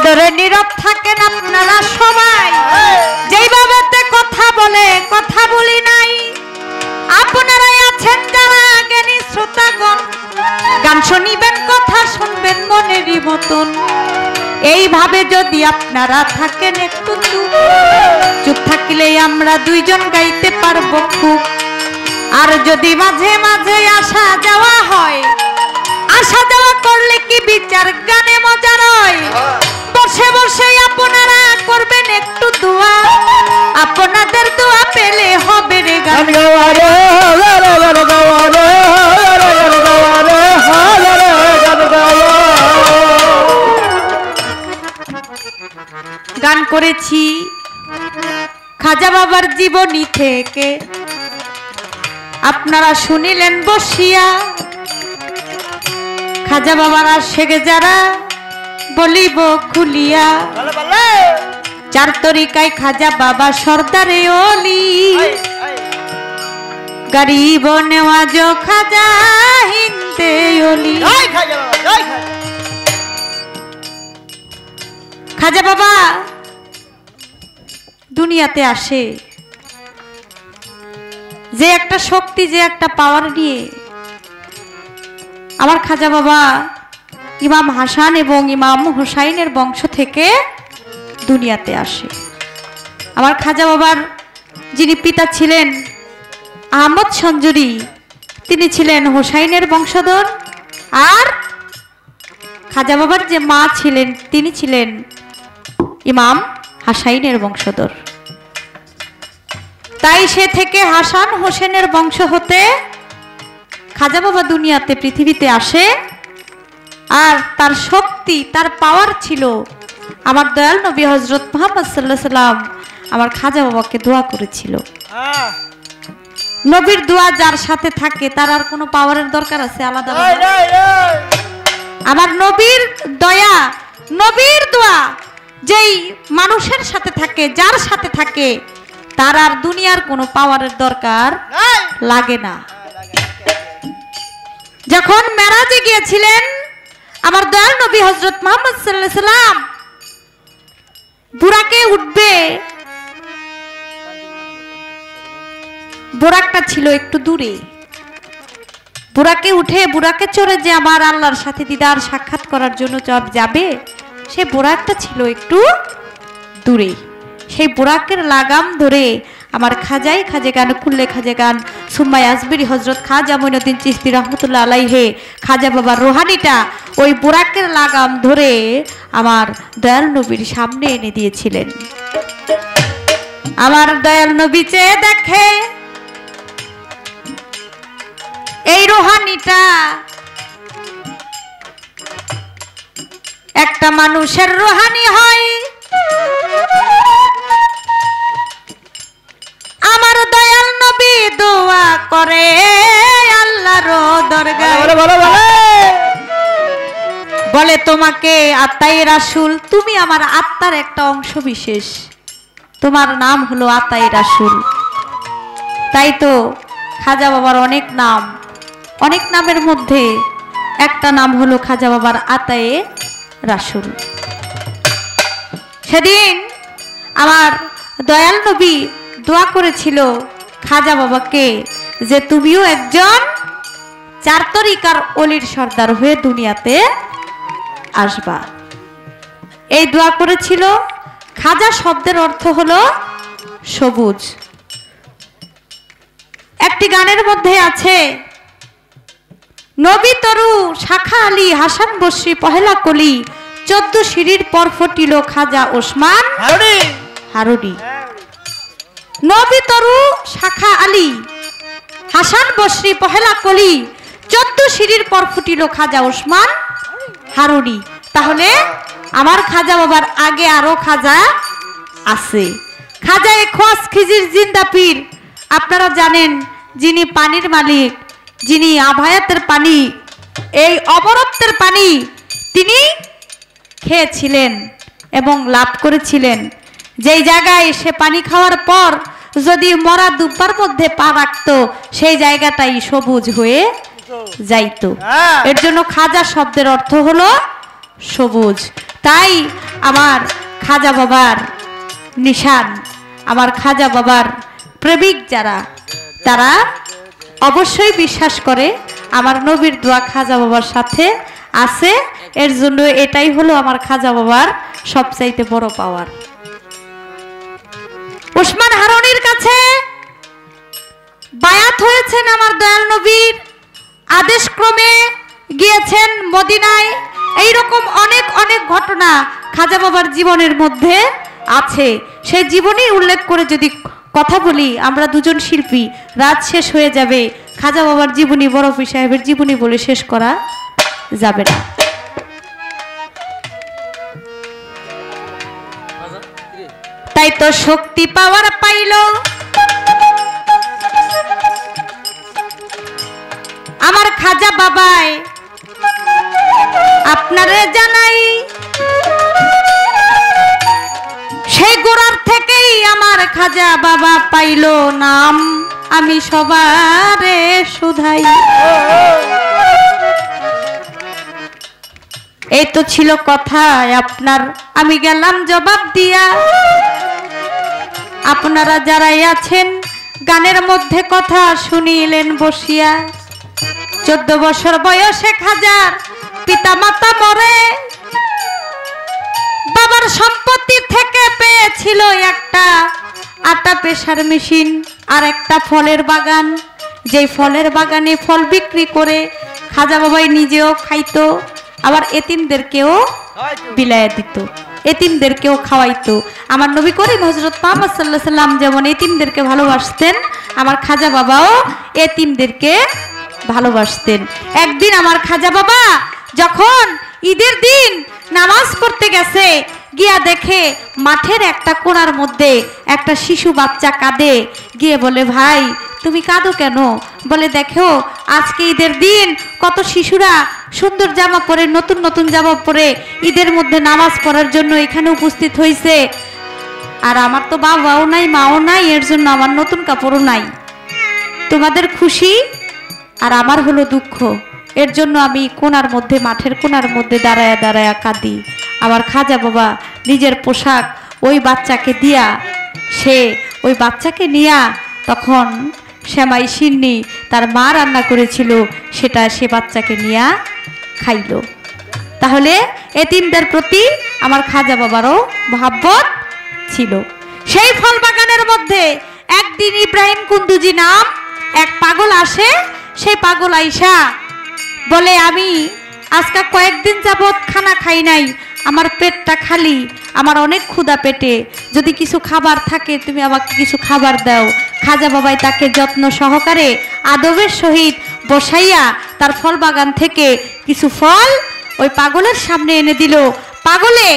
ধরে নীরব থাকেন আপনারা সবাই, যেইভাবে কথা বলে কথা বলি নাই। আপনারাই আছেন যারা জ্ঞানী শ্রোতাগণ, গান শুনিবেন কথা শুনবেন মনেরই মতন। এইভাবে যদি আপনারা থাকেন একটু চুপ থাকলে আমরা দুইজন গাইতে পারবো খুব। আর যদি মাঝে মাঝে আসা যাওয়া হয়, আসা যাওয়া করলে কি বিচার গানে মজা রয়। বসে বসে আপনারা করবেন একটু দোয়া, আপনাদের দোয়া পেলে হবে রে গান। গান করেছি খাজা বাবার জীবনী থেকে, আপনারা শুনিলেন বসিয়া। খাজা বাবার আশেকে যারা বলিব খুলিয়া, চার তরিকায় খাজা বাবা সর্দারে অলি। গরিব নেওয়াজ খাজা হিন্দে অলি। খাজা বাবা দুনিয়াতে আসে যে একটা শক্তি, যে একটা পাওয়ার নিয়ে। আমার খাজা বাবা ইমাম হাসান এবং ইমাম হুসাইনের বংশ থেকে দুনিয়াতে আসে। আমার খাজা বাবার যিনি পিতা ছিলেন আহমদ সঞ্জুরি, তিনি ছিলেন হুসাইনের বংশধর। আর খাজা বাবার যে মা ছিলেন তিনি ছিলেন ইমাম হাসাইনের বংশধর। তাই সে থেকে হাসান হোসেনের বংশ হতে খাজা বাবা দুনিয়াতে পৃথিবীতে আসে। আর তার শক্তি, তার পাওয়ার ছিল। আমার দয়াল নবী হযরত মুহাম্মদ সাল্লাল্লাহু আলাইহি সাল্লাম আমার খাজা বাবাকে দোয়া করেছিল। নবীর দোয়া যার সাথে থাকে তার আর কোনো পাওয়ারের দরকার আছে আলাদা? আমার নবীর দয়া, নবীর দোয়া যেই মানুষের সাথে থাকে, যার সাথে থাকে, তার আর দুনিয়ার কোনো পাওয়ারের দরকার লাগে না। যখন মেরাজে গিয়েছিলেন আমার দয়াল নবী হযরত মুহাম্মদ সাল্লাল্লাহু আলাইহি সাল্লাম বুরাকে উঠবে, বুরাকটা ছিল একটু দূরে। বুরাকে উঠে, বুরাকে চড়ে যে আমার আল্লাহর সাথে দিদার সাক্ষাৎ করার জন্য যাবে, সে বুরাকটা ছিল একটু দূরে। সেই বুরাকের লাগাম ধরে আমার খাজাই খাজেগান খুললে খাজেগান সুম্মাই আজমিরি হযরত খাজা মঈনুদ্দিন চিশতি রহমতুল্লাহ আলাইহি খাজা বাবার রুহানিটা ওই বুরাকের লাগাম ধরে আমার দয়াল নবীর সামনে এনে দিয়েছিলেন। আমার দয়াল নবী চেয়ে দেখে এই রুহানিটা একটা মানুষের রুহানি হয়। আমার দয়াল নবী দোয়া করে আল্লাহর দরগায়, বলে তোমাকে আত্মায়ে রাসূল, তুমি আমার আত্মার একটা অংশ বিশেষ, তোমার নাম হলো আত্মায়ে রাসূল। তাই তো খাজা বাবার অনেক নাম, অনেক নামের মধ্যে একটা নাম হলো খাজা বাবার আত্মায়ে রাসূল। সেদিন আমার দয়াল নবী দোয়া করেছিল খাজা বাবাকে যে তুমিও একজন চার তরিকার অলির সর্দার হয়ে দুনিয়াতে আসবা। এই দোয়া করেছিল। খাজা শব্দের অর্থ হলো সবুজ। একটি গানের মধ্যে আছে, নবী তরু শাখা আলী হাসান বসরি পহেলা কলি, 14 সিঁড়ির পর ফটিল খাজা ওসমান হারুনি। নবী তরু শাখা আলী হাসান বসরি পহেলা কলি, 14 সিঁড়ির পর ফুটিল খাজা ওসমান হারুনি। তাহলে আমার খাজা বাবার আগে আরো খাজা আছে। খাজা খোয়াস খিজির জিন্দা পীর, আপনারা জানেন, যিনি পানির মালিক, যিনি আভায়াতের পানি, এই অমরত্বের পানি তিনি খেয়েছিলেন এবং লাভ করেছিলেন। যেই জায়গায় সে পানি খাওয়ার পর যদি মরা দুব্বার মধ্যে পা রাখতো, সেই জায়গাটাই সবুজ হয়ে যাইতো। এর জন্য খাজা শব্দের অর্থ হলো সবুজ। তাই আমার খাজা বাবার নিশান, আমার খাজা বাবার প্রেমিক যারা, তারা অবশ্যই বিশ্বাস করে আমার নবীর দোয়া খাজা বাবার সাথে আছে। এর জন্য এটাই হলো আমার খাজা বাবার সবচাইতে বড় পাওয়ার। ওসমান হারুনির কাছে বায়াত হয়েছেন আমার দয়াল নবীর আদেশ ক্রমে, গিয়েছেন মদিনায়। এইরকম অনেক অনেক ঘটনা খাজা বাবার জীবনের মধ্যে আছে। সেই জীবনী উল্লেখ করে যদি কথা বলি, আমরা দুজন শিল্পী, রাত শেষ হয়ে যাবে। খাজা বাবার জীবনী, বড় পীর সাহেবের জীবনী বলে শেষ করা যাবে না। তাই তো শক্তি পাওয়ার পাইল আমার খাজা বাবায়, আপনারে জানাই সেই গোড়ার থেকেই আমার খাজা বাবা পাইল নাম, আমি সবারে শুধাই। এই তো ছিল কথা আপনার, আমি গেলাম জবাব দিয়া। আপনারা যারাই আছেন গানের মধ্যে কথা শুনিলেন বসিয়া। 14 বছর বয়সে খাজার পিতা মাতা মরে, বাবার সম্পত্তি থেকে পেয়েছিল একটা আটা পেশার মেশিন আর একটা ফলের বাগান। যেই ফলের বাগানে ফল বিক্রি করে খাজা বাবাই নিজেও খাইতো, আবার এতিমদেরকেও বিলায় দিত, এতিমদেরকেও খাওয়াইতো। আমার নবী করিম হযরত মুহাম্মদ সাল্লাল্লাহু আলাইহি সাল্লাম যেমন এতিমদেরকে ভালোবাসতেন, আমার খাজা বাবাও এতিমদেরকে ভালোবাসতেন। একদিন আমার খাজা বাবা যখন ঈদের দিন নামাজ পড়তে গেছে, গিয়া দেখে মাঠের একটা কোণার মধ্যে একটা শিশু বাচ্চা কাঁদে। গিয়ে বলে, ভাই তুমি কাঁদো কেন? বলে, দেখো আজকে ঈদের দিন কত শিশুরা সুন্দর জামা পরে, নতুন নতুন জামা পরে ঈদের মধ্যে নামাজ পড়ার জন্য এখানে উপস্থিত হয়েছে, আর আমার তো বাবাও নাই মাও নাই, এর জন্য আমার নতুন কাপড়ও নাই। তোমাদের খুশি আর আমার হলো দুঃখ, এর জন্য আমি কোণার মধ্যে, মাঠের কোণার মধ্যে দাঁড়ায়া দাঁড়ায়া কাঁদি। আমার খাজা বাবা নিজের পোশাক ওই বাচ্চাকে দিয়া, সে ওই বাচ্চাকে নিয়া তখন শ্যামাই সিন্নি তার মা রান্না করেছিল, সেটা সে বাচ্চাকে নিয়া খাইল। তাহলে এতিমদের প্রতি আমার খাজা বাবারও মহব্বত ছিল। সেই ফল বাগানের মধ্যে একদিন ইব্রাহিম কুন্দুজি নাম এক পাগল আসে। সেই পাগল আইসা বলে, আমি আজকে কয়েকদিন যাবৎ খানা খাই নাই, আমার পেটটা খালি, আমার অনেক ক্ষুধা পেটে, যদি কিছু খাবার থাকে তুমি আমাকে কিছু খাবার দাও। খাজা বাবাই তাকে যত্ন সহকারে আদবের সহিত বসাইয়া তার ফল বাগান থেকে কিছু ফল ওই পাগলের সামনে এনে দিল। পাগলে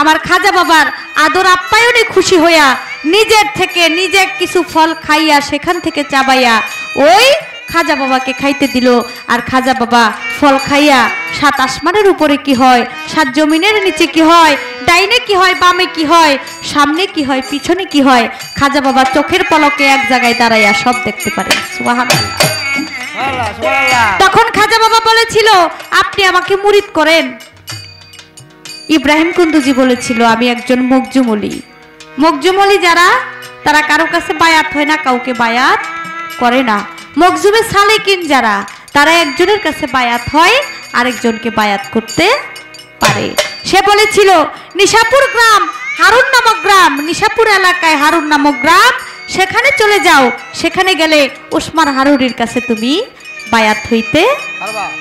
আমার খাজা বাবার আদর আপ্যায়নে খুশি হইয়া নিজের থেকে নিজে কিছু ফল খাইয়া সেখান থেকে চাবাইয়া ওই খাজা বাবাকে খাইতে দিল। আর খাজা বাবা ফল খাইয়া 7 আসমানের উপরে কি হয়, 7 জমিনের নিচে কি হয়, ডাইনে কি হয়, বামে কি হয়, সামনে কি হয়, পিছনে কি হয়, খাজা বাবা চোখের পলকে এক জায়গায় দাঁড়াইয়া সব দেখতে পারে। সুবহানাল্লাহ। তখন খাজা বাবা বলেছিল, আপনি আমাকে মুরিদ করেন। ইব্রাহিম কুন্দুজি বলেছিল, আমি একজন মকজুমলি। মকজুমলি যারা, তারা কারো কাছে বায়াত হয় না, কাউকে বায়াত করে না। মকজুমে সালেকিন যারা, তারা একজনের কাছে বায়াত হয়, আরেকজনকে বায়াত করতে পারে। সে বলেছিল, নিশাপুর গ্রাম, হারুন নামক গ্রাম, নিশাপুর এলাকায় হারুন নামক গ্রাম, সেখানে চলে যাও। সেখানে গেলে ওসমান হারুনির কাছে তুমি বায়াত হইতে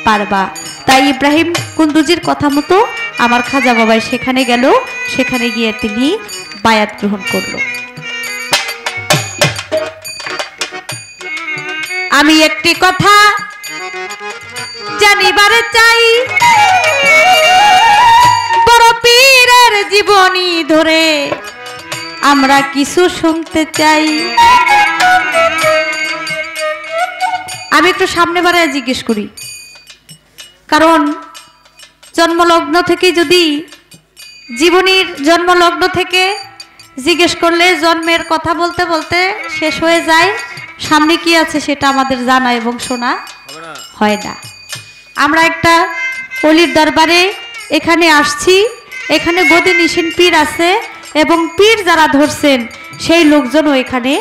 পারবা। তাই ইব্রাহিম কুন্দুজির কথা মতো আমার খাজা বাবাই সেখানে গেল। সেখানে গিয়ে তিনি বায়াত গ্রহণ করল। আমি একটি কথা জানিবারে চাই, বড় পীরের জীবনী ধরে আমরা কিছু শুনতে চাই। আমি একটু সামনে বাড়ায় জিজ্ঞেস করি, কারণ জন্মলগ্ন থেকে যদি জীবনীর জন্মলগ্ন থেকে জিজ্ঞেস করলে জন্মের কথা বলতে বলতে শেষ হয়ে যায়, সামনে কি আছে সেটা আমাদের জানা এবং শোনা হয় না। আমরা একটা অলির দরবারে এখানে আসছি, এখানে গদি নিশিন পীর আছে এবং পীর যারা ধরছেন সেই লোকজনও এখানে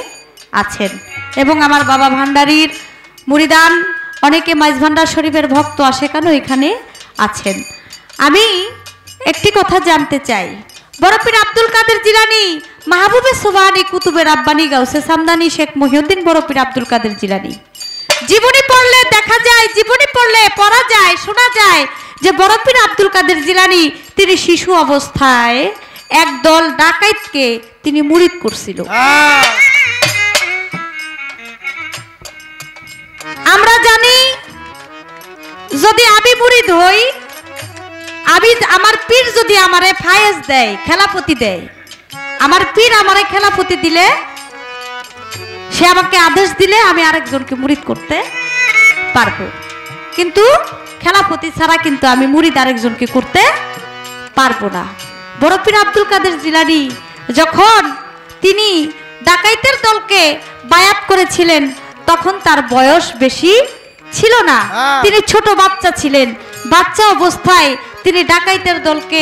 আছেন এবং আমার বাবা ভান্ডারীর মুরিদান অনেকে মাইজ ভান্ডার শরীফের ভক্ত সেখানেও এখানে আছেন। আমি একটি কথা জানতে চাই, বড় পীর আব্দুল কাদের জিলানী, মাহবুবে সুবহানী, কুতুবে রাব্বানী, গাউসে সামদানি, শেখ মহিউদ্দিন বড় পীর আব্দুল কাদের জিলানী জীবনী পড়লে দেখা যায়, জীবনী পড়লে পড়া যায়, শোনা যায় যে বড় পীর আব্দুল কাদের জিলানী তিনি শিশু অবস্থায় একদল ডাকাইতকে তিনি মুরিদ করছিল। আমরা জানি যদি আমি মুরিদ হই, আমার পীর যদি আমারে ফায়েজ দেয়, খেলাপতি দেয়, আমার পীর আমারে খেলাপতি দিলে, সে আমাকে আদেশ দিলে আমি আরেকজনকে মুরিদ করতে পারবো, কিন্তু খেলাপতি ছাড়া কিন্তু আমি মুরিদ আরেকজনকে করতে পারবো না। বড় পীর আব্দুল কাদের জিলানী যখন তিনি ডাকাইতের দলকে বায়াত করেছিলেন তখন তার বয়স বেশি ছিল না, তিনি ছোট বাচ্চা ছিলেন। বাচ্চা অবস্থায় তিনি ডাকাইতের দলকে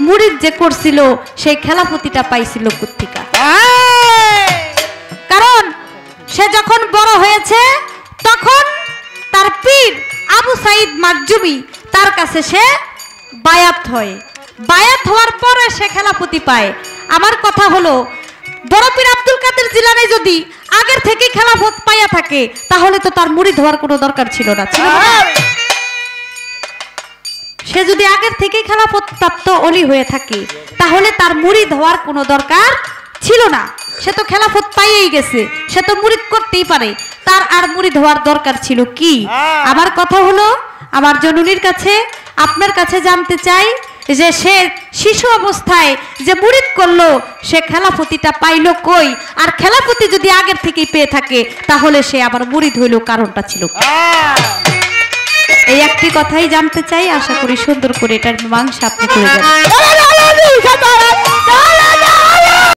মুরিদ যে করছিল সেই খেলাপতিটা পাইছিল কোত্থেকে? কারণ সে যখন বড় হয়েছে তখন তার পীর আবু সাইদ মাকজুমি তার কাছে সে বায়াত হয়, বায়াত হওয়ার পরে সে খেলাপতি পায়। আমার কথা হলো বড় পীর আব্দুল কাদের জিলানী যদি আগের থেকে খেলাফত পাইয়া থাকে তাহলে তো তার মুরিদ হওয়ার কোনো দরকার ছিল না, ছিল না? সে যদি আগের থেকে খেলাফত প্রাপ্ত অলি হয়ে থাকে তাহলে তার মুরিদ হওয়ার কোনো দরকার ছিল না। সে তো খেলাফত পাইয়েই গেছে, সে তো মুরিদ করতেই পারে, তার আর মুরিদ হওয়ার দরকার ছিল কি? আমার কথা হলো আমার জননীর কাছে, আপনার কাছে জানতে চাই যে সে শিশু অবস্থায় যে মুরিদ করলো সে খেলাফতিটা পাইল কই? আর খেলাফতি যদি আগের থেকেই পেয়ে থাকে তাহলে সে আবার মুরিদ হইল কারণটা ছিল কি? এই একটি কথাই জানতে চাই, আশা করি সুন্দর করে এটার মীমাংসা আপনি করে যাবেন।